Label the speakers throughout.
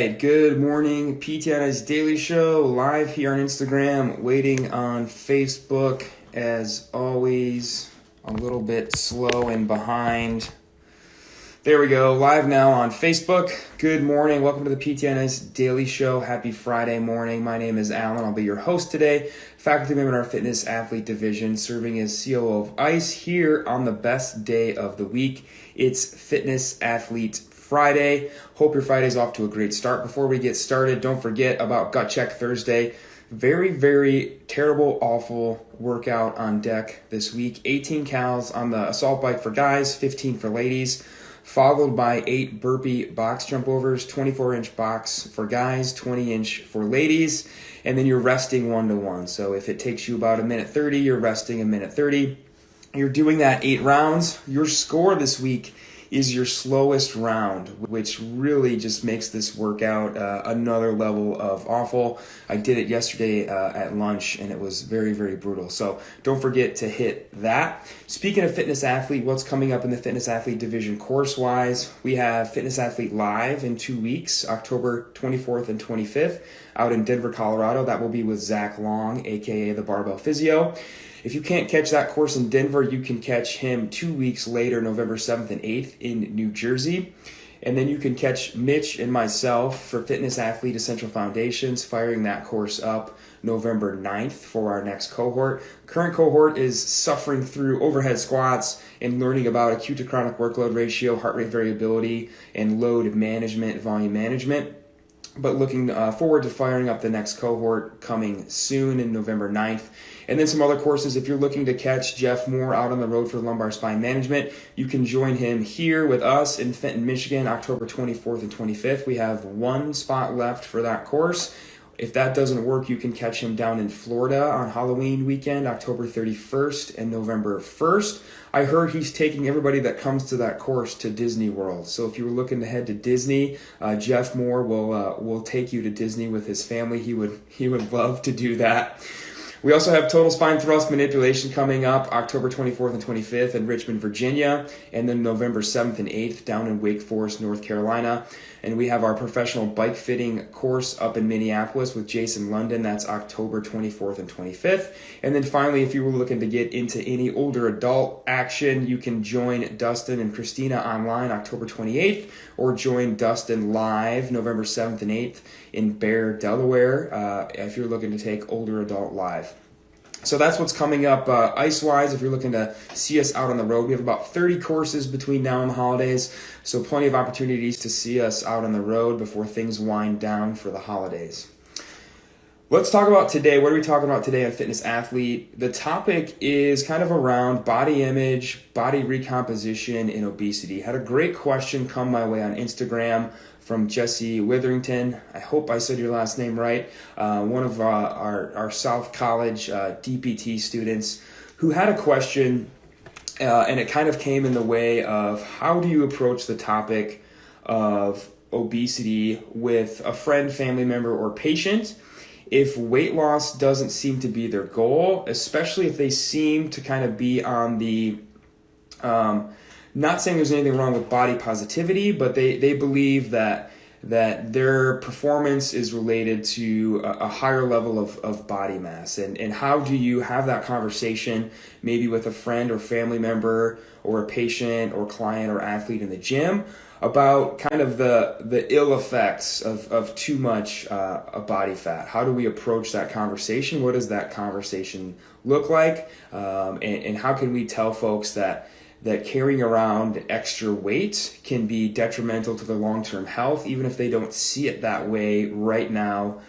Speaker 1: right, good morning. PTN's Daily Show live here on Instagram, waiting on Facebook as always. A little bit slow and behind. There we go, live now on Facebook. Good morning, welcome to the PTN's Daily Show. Happy Friday morning. My name is Alan. I'll be your host today. Faculty member in our fitness athlete division, serving as COO of ICE here on the best day of the week. It's Fitness Athlete Friday. Hope your Friday's off to a great start. Before we get started, don't forget about Gut Check Thursday. Very terrible, awful workout on deck this week. 18 cals on the assault bike for guys, 15 for ladies, followed by 8 burpee box jump overs, 24-inch box for guys, 20-inch for ladies, and then you're resting 1-to-1. So if it takes you about 1:30, you're resting 1:30. You're doing that 8 rounds. Your score this week is your slowest round, which really just makes this workout another level of awful. I did it yesterday at lunch, and it was very brutal. So don't forget to hit that. Speaking of Fitness Athlete, what's coming up in the Fitness Athlete division course-wise? We have Fitness Athlete Live in 2 weeks, October 24th and 25th, out in Denver, Colorado. That will be with Zach Long, aka the Barbell Physio. If you can't catch that course in Denver, you can catch him 2 weeks later, November 7th and 8th in New Jersey. And then you can catch Mitch and myself for Fitness Athlete Essential Foundations, firing that course up November 9th for our next cohort. Current cohort is suffering through overhead squats and learning about acute to chronic workload ratio, heart rate variability, and load management, volume management. But looking forward to firing up the next cohort coming soon in November 9th. And then some other courses, if you're looking to catch Jeff Moore out on the road for lumbar spine management, you can join him here with us in Fenton, Michigan, October 24th and 25th. We have 1 spot left for that course. If that doesn't work, you can catch him down in Florida on Halloween weekend, October 31st and November 1st. I heard he's taking everybody that comes to that course to Disney World. So if you were looking to head to Disney, Jeff Moore will take you to Disney with his family. He would love to do that. We also have Total Spine Thrust Manipulation coming up October 24th and 25th in Richmond, Virginia, and then November 7th and 8th down in Wake Forest, North Carolina. And we have our professional bike fitting course up in Minneapolis with Jason London. That's October 24th and 25th. And then finally, if you were looking to get into any older adult action, you can join Dustin and Christina online October 28th, or join Dustin live November 7th and 8th in Bear, Delaware, if you're looking to take older adult live. So that's what's coming up ice-wise. If you're looking to see us out on the road, we have about 30 courses between now and the holidays, so plenty of opportunities to see us out on the road before things wind down for the holidays. Let's talk about today. What are we talking about today on Fitness Athlete? The topic is kind of around body image, body recomposition, and obesity. Had a great question come my way on Instagram from Jesse Witherington. I hope I said your last name right. One of our South College DPT students who had a question, and it kind of came in the way of how do you approach the topic of obesity with a friend, family member, or patient if weight loss doesn't seem to be their goal, especially if they seem to kind of be on the not saying there's anything wrong with body positivity, but they believe that their performance is related to a higher level of body mass. And how do you have that conversation maybe with a friend or family member or a patient or client or athlete in the gym about kind of the ill effects of too much body fat? How do we approach that conversation? What does that conversation look like? And how can we tell folks that carrying around extra weight can be detrimental to their long-term health, even if they don't see it that way right now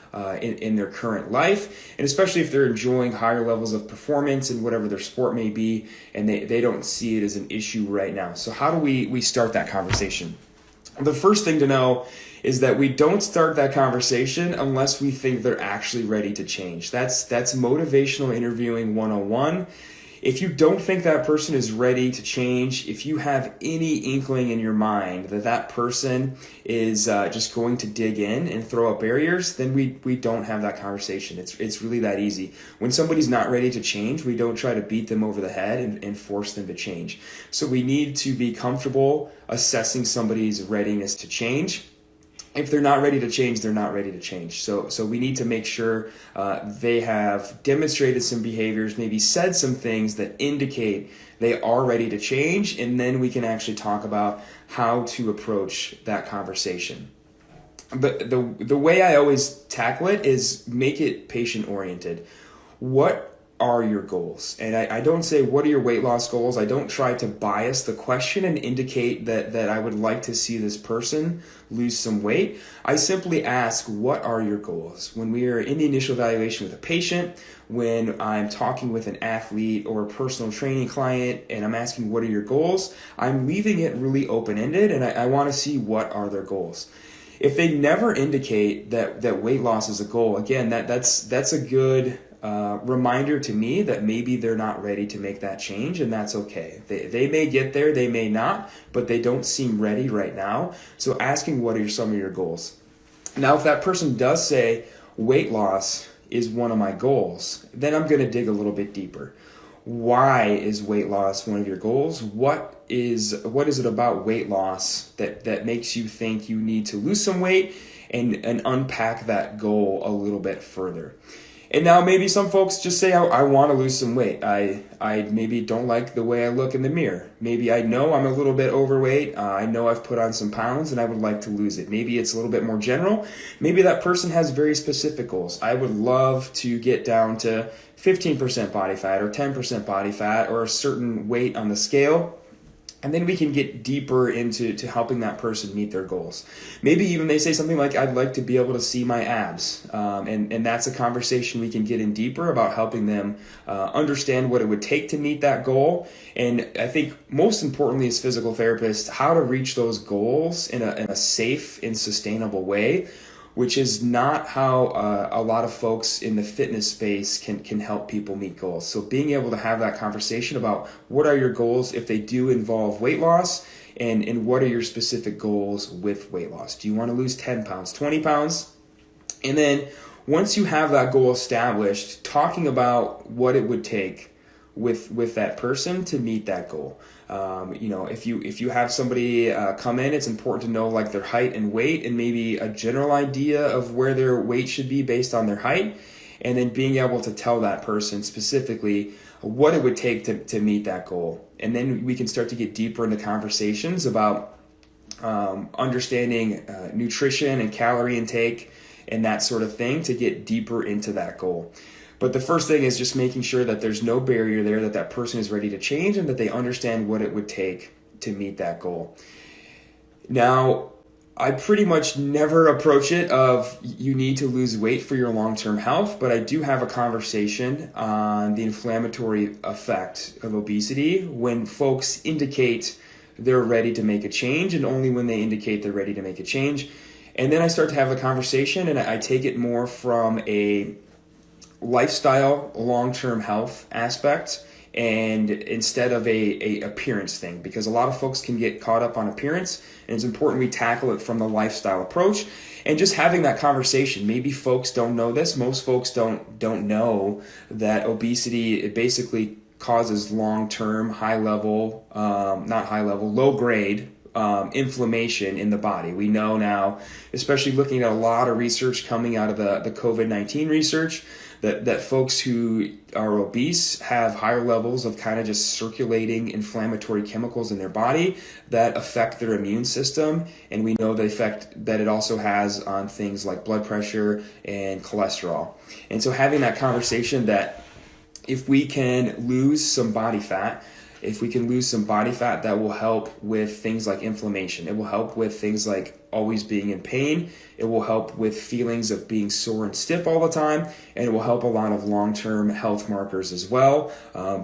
Speaker 1: in their current life, and especially if they're enjoying higher levels of performance in whatever their sport may be, and they don't see it as an issue right now. So how do we start that conversation? The first thing to know is that we don't start that conversation unless we think they're actually ready to change. That's motivational interviewing 101. If you don't think that person is ready to change, if you have any inkling in your mind that person is just going to dig in and throw up barriers, then we don't have that conversation. It's really that easy. When somebody's not ready to change, we don't try to beat them over the head and force them to change. So we need to be comfortable assessing somebody's readiness to change. if they're not ready to change, they're not ready to change. So we need to make sure they have demonstrated some behaviors, maybe said some things that indicate they are ready to change, and then we can actually talk about how to approach that conversation. But the way I always tackle it is make it patient oriented. What are your goals? And I don't say, what are your weight loss goals? I don't try to bias the question and indicate that I would like to see this person lose some weight. I simply ask, what are your goals? When we are in the initial evaluation with a patient, when I'm talking with an athlete or a personal training client and I'm asking, what are your goals? I'm leaving it really open-ended, and I want to see what are their goals. If they never indicate that weight loss is a goal, again, that's a good reminder to me that maybe they're not ready to make that change, and that's okay. They may get there, they may not, but they don't seem ready right now. So asking, what are some of your goals? Now, if that person does say weight loss is one of my goals, then I'm going to dig a little bit deeper. Why is weight loss one of your goals? What is it about weight loss that makes you think you need to lose some weight, and unpack that goal a little bit further? And now maybe some folks just say, I want to lose some weight. I maybe don't like the way I look in the mirror. Maybe I know I'm a little bit overweight. I know I've put on some pounds and I would like to lose it. Maybe it's a little bit more general. Maybe that person has very specific goals. I would love to get down to 15% body fat or 10% body fat or a certain weight on the scale. And then we can get deeper into helping that person meet their goals. Maybe even they say something like, I'd like to be able to see my abs. And that's a conversation we can get in deeper about helping them understand what it would take to meet that goal. And I think most importantly as physical therapists, how to reach those goals in a safe and sustainable way, which is not how a lot of folks in the fitness space can help people meet goals. So being able to have that conversation about what are your goals if they do involve weight loss, and what are your specific goals with weight loss? Do you want to lose 10 pounds, 20 pounds? And then once you have that goal established, talking about what it would take with that person to meet that goal. If you have somebody come in, it's important to know like their height and weight, and maybe a general idea of where their weight should be based on their height, and then being able to tell that person specifically what it would take to meet that goal. And then we can start to get deeper into conversations about understanding nutrition and calorie intake and that sort of thing to get deeper into that goal. But the first thing is just making sure that there's no barrier there, that person is ready to change, and that they understand what it would take to meet that goal. Now, I pretty much never approach it of you need to lose weight for your long-term health, but I do have a conversation on the inflammatory effect of obesity when folks indicate they're ready to make a change, and only when they indicate they're ready to make a change. And then I start to have a conversation, and I take it more from a lifestyle, long-term health aspect, and instead of a appearance thing, because a lot of folks can get caught up on appearance, and it's important we tackle it from the lifestyle approach. And just having that conversation, maybe folks don't know this, most folks don't know that obesity, it basically causes long-term low-grade inflammation in the body. We know now, especially looking at a lot of research coming out of the COVID-19 research, that folks who are obese have higher levels of kind of just circulating inflammatory chemicals in their body that affect their immune system. And we know the effect that it also has on things like blood pressure and cholesterol. And so having that conversation that if we can lose some body fat, that will help with things like inflammation. It will help with things like always being in pain. It will help with feelings of being sore and stiff all the time. And it will help a lot of long-term health markers as well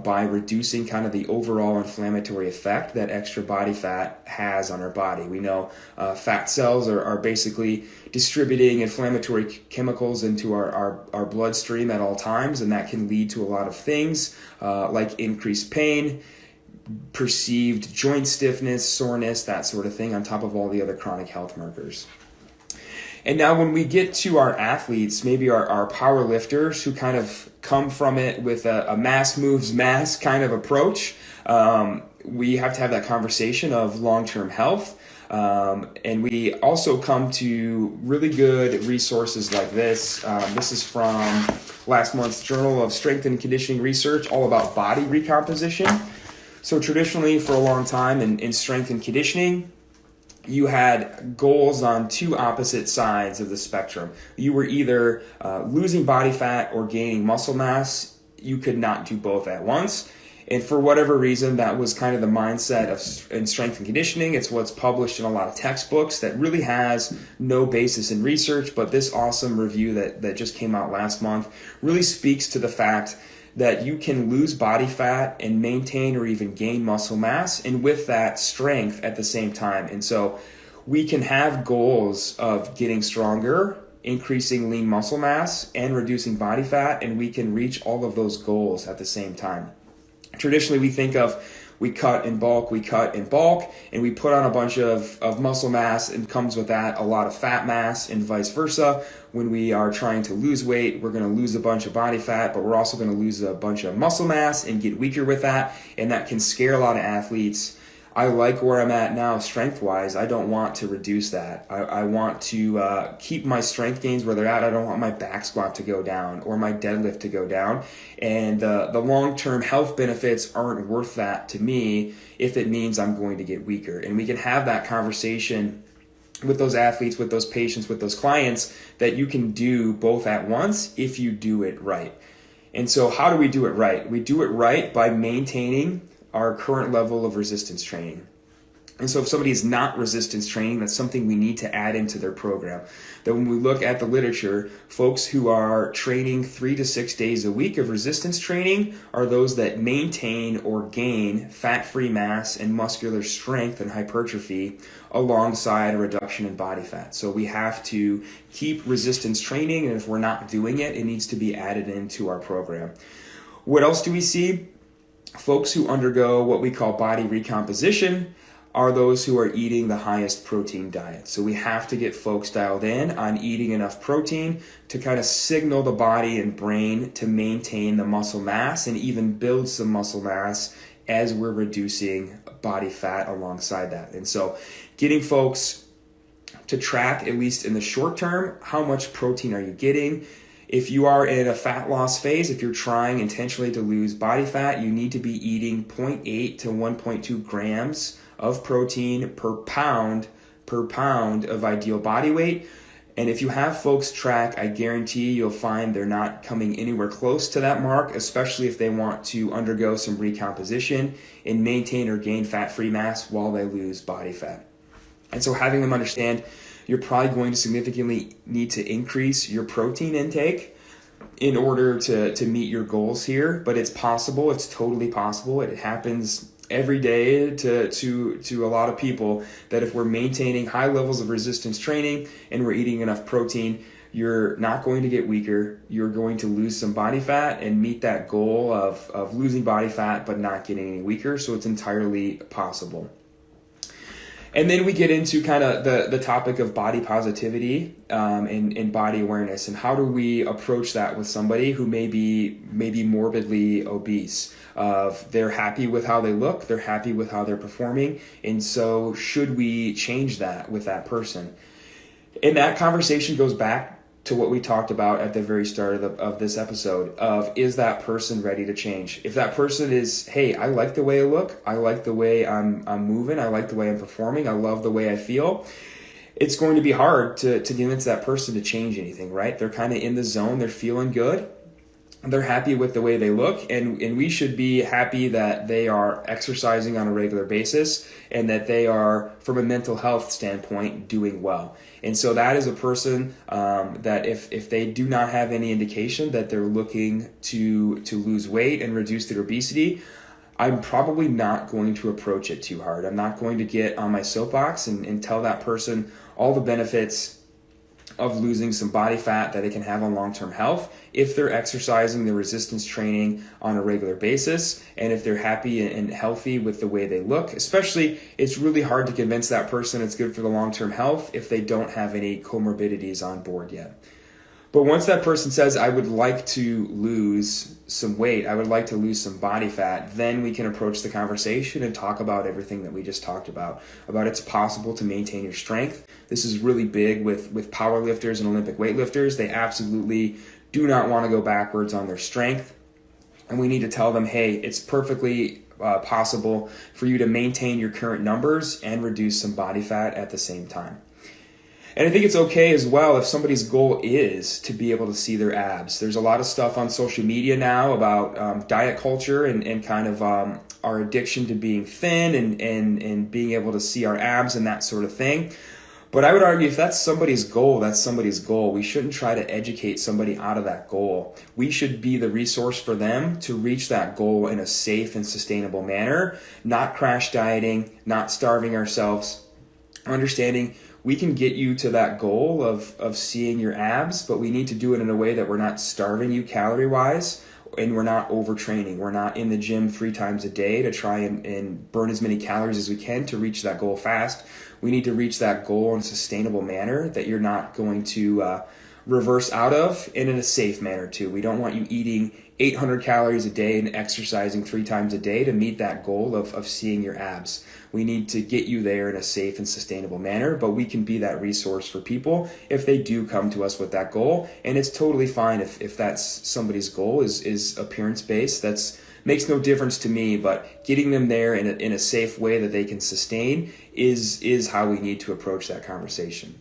Speaker 1: by reducing kind of the overall inflammatory effect that extra body fat has on our body. We know fat cells are basically distributing inflammatory chemicals into our bloodstream at all times, and that can lead to a lot of things like increased pain, perceived joint stiffness, soreness, that sort of thing, on top of all the other chronic health markers. And now when we get to our athletes, maybe our power lifters who kind of come from it with a mass moves mass kind of approach, we have to have that conversation of long-term health. And we also come to really good resources like this. This is from last month's Journal of Strength and Conditioning Research, all about body recomposition. So traditionally, for a long time in strength and conditioning, you had goals on two opposite sides of the spectrum. You were either losing body fat or gaining muscle mass. You could not do both at once. And for whatever reason, that was kind of the mindset in strength and conditioning. It's what's published in a lot of textbooks that really has no basis in research. But this awesome review that just came out last month really speaks to the fact that you can lose body fat and maintain or even gain muscle mass, and with that, strength at the same time. And so we can have goals of getting stronger, increasing lean muscle mass, and reducing body fat, and we can reach all of those goals at the same time. Traditionally, we think of we cut in bulk, and we put on a bunch of muscle mass, and comes with that a lot of fat mass, and vice versa. When we are trying to lose weight, we're going to lose a bunch of body fat, but we're also going to lose a bunch of muscle mass and get weaker with that, and that can scare a lot of athletes. I like where I'm at now strength-wise. I don't want to reduce that. I want to keep my strength gains where they're at. I don't want my back squat to go down or my deadlift to go down. And the long-term health benefits aren't worth that to me if it means I'm going to get weaker. And we can have that conversation with those athletes, with those patients, with those clients, that you can do both at once if you do it right. And so how do we do it right? We do it right by maintaining our current level of resistance training. And so if somebody is not resistance training, that's something we need to add into their program. That when we look at the literature, folks who are training 3 to 6 days a week of resistance training are those that maintain or gain fat-free mass and muscular strength and hypertrophy alongside a reduction in body fat. So we have to keep resistance training, and if we're not doing it, it needs to be added into our program. What else do we see? Folks who undergo what we call body recomposition are those who are eating the highest protein diet. So we have to get folks dialed in on eating enough protein to kind of signal the body and brain to maintain the muscle mass and even build some muscle mass as we're reducing body fat alongside that. And so getting folks to track, at least in the short term, how much protein are you getting? If you are in a fat loss phase, if you're trying intentionally to lose body fat, you need to be eating 0.8 to 1.2 grams of protein per pound of ideal body weight. And if you have folks track, I guarantee you'll find they're not coming anywhere close to that mark, especially if they want to undergo some recomposition and maintain or gain fat-free mass while they lose body fat. And so having them understand you're probably going to significantly need to increase your protein intake in order to meet your goals here, but it's possible. It's totally possible. It happens every day to a lot of people that if we're maintaining high levels of resistance training and we're eating enough protein, you're not going to get weaker. You're going to lose some body fat and meet that goal of losing body fat but not getting any weaker. So it's entirely possible. And then we get into kind of the topic of body positivity and body awareness, and how do we approach that with somebody who may be morbidly obese. They're happy with how they look, they're happy with how they're performing, and so should we change that with that person? And that conversation goes back to what we talked about at the very start of this episode of, is that person ready to change? If that person is, hey, I like the way I look, I like the way I'm moving, I like the way I'm performing, I love the way I feel, it's going to be hard to convince that person to change anything, right? They're kind of in the zone, they're feeling good, they're happy with the way they look, and we should be happy that they are exercising on a regular basis and that they are, from a mental health standpoint, doing well. And so that is a person that if they do not have any indication that they're looking to lose weight and reduce their obesity, I'm probably not going to approach it too hard. I'm not going to get on my soapbox and tell that person all the benefits of losing some body fat that it can have on long-term health if they're exercising the resistance training on a regular basis, and if they're happy and healthy with the way they look. Especially, it's really hard to convince that person it's good for the long-term health if they don't have any comorbidities on board yet. But once that person says, I would like to lose some weight, I would like to lose some body fat, then we can approach the conversation and talk about everything that we just talked about it's possible to maintain your strength. This is really big with power lifters and Olympic weightlifters. They absolutely do not want to go backwards on their strength. And we need to tell them, hey, it's perfectly possible for you to maintain your current numbers and reduce some body fat at the same time. And I think it's okay as well if somebody's goal is to be able to see their abs. There's a lot of stuff on social media now about diet culture and kind of our addiction to being thin and being able to see our abs and that sort of thing. But I would argue if that's somebody's goal, that's somebody's goal. We shouldn't try to educate somebody out of that goal. We should be the resource for them to reach that goal in a safe and sustainable manner, not crash dieting, not starving ourselves, understanding we can get you to that goal of seeing your abs, but we need to do it in a way that we're not starving you calorie-wise and we're not overtraining. We're not in the gym 3 times a day to try and burn as many calories as we can to reach that goal fast. We need to reach that goal in a sustainable manner that you're not going to reverse out of, and in a safe manner too. We don't want you eating 800 calories a day and exercising 3 times a day to meet that goal of seeing your abs. We need to get you there in a safe and sustainable manner, but we can be that resource for people if they do come to us with that goal. And it's totally fine if that's somebody's goal is appearance-based. That's makes no difference to me, but getting them there in a safe way that they can sustain is how we need to approach that conversation.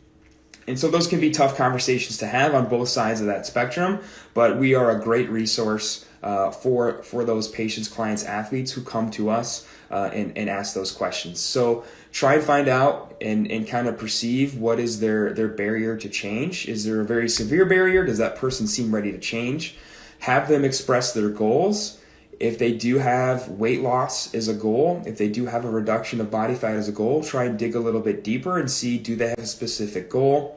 Speaker 1: And so those can be tough conversations to have on both sides of that spectrum, but we are a great resource for those patients, clients, athletes who come to us and ask those questions. So try and find out and kind of perceive what is their barrier to change. Is there a very severe barrier? Does that person seem ready to change? Have them express their goals. If they do have weight loss as a goal, if they do have a reduction of body fat as a goal, try and dig a little bit deeper and see, do they have a specific goal?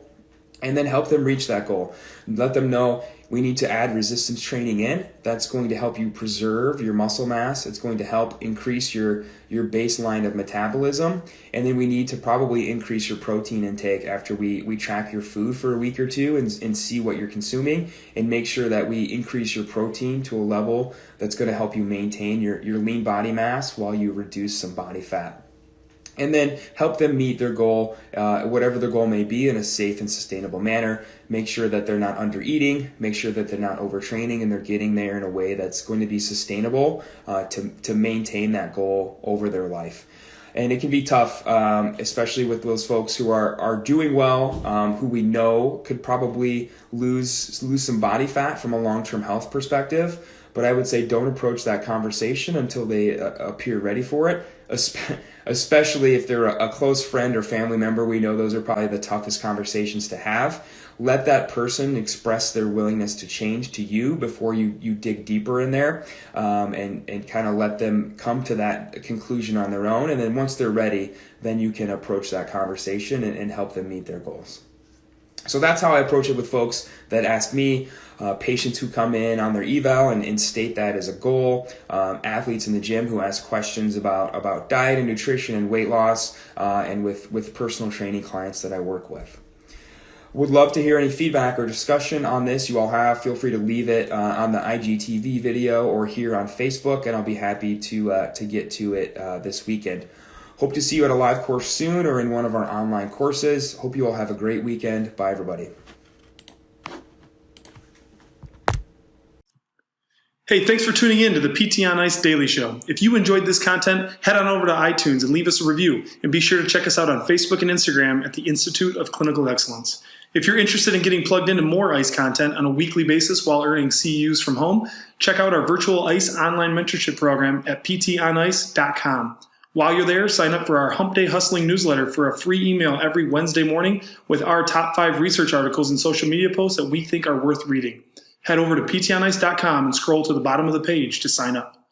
Speaker 1: And then help them reach that goal. Let them know we need to add resistance training in. That's going to help you preserve your muscle mass. It's going to help increase your baseline of metabolism. And then we need to probably increase your protein intake after we track your food for a week or two and see what you're consuming, and make sure that we increase your protein to a level that's going to help you maintain your lean body mass while you reduce some body fat. And then help them meet their goal, whatever their goal may be, in a safe and sustainable manner. Make sure that they're not under eating, make sure that they're not overtraining, and they're getting there in a way that's going to be sustainable to maintain that goal over their life. And it can be tough, especially with those folks who are doing well, who we know could probably lose some body fat from a long-term health perspective. But I would say don't approach that conversation until they appear ready for it, especially if they're a close friend or family member. We know those are probably the toughest conversations to have. Let that person express their willingness to change to you before you dig deeper in there, and kind of let them come to that conclusion on their own. And then once they're ready, then you can approach that conversation and help them meet their goals. So that's how I approach it with folks that ask me, patients who come in on their eval and state that as a goal, athletes in the gym who ask questions about diet and nutrition and weight loss, and with personal training clients that I work with. Would love to hear any feedback or discussion on this you all have. Feel free to leave it on the IGTV video or here on Facebook, and I'll be happy to get to it this weekend. Hope to see you at a live course soon or in one of our online courses. Hope you all have a great weekend. Bye, everybody.
Speaker 2: Hey, thanks for tuning in to the PT on Ice Daily Show. If you enjoyed this content, head on over to iTunes and leave us a review. And be sure to check us out on Facebook and Instagram at the Institute of Clinical Excellence. If you're interested in getting plugged into more ICE content on a weekly basis while earning CEUs from home, check out our virtual ICE online mentorship program at ptonice.com. While you're there, sign up for our Hump Day Hustling newsletter for a free email every Wednesday morning with our top 5 research articles and social media posts that we think are worth reading. Head over to ptonice.com and scroll to the bottom of the page to sign up.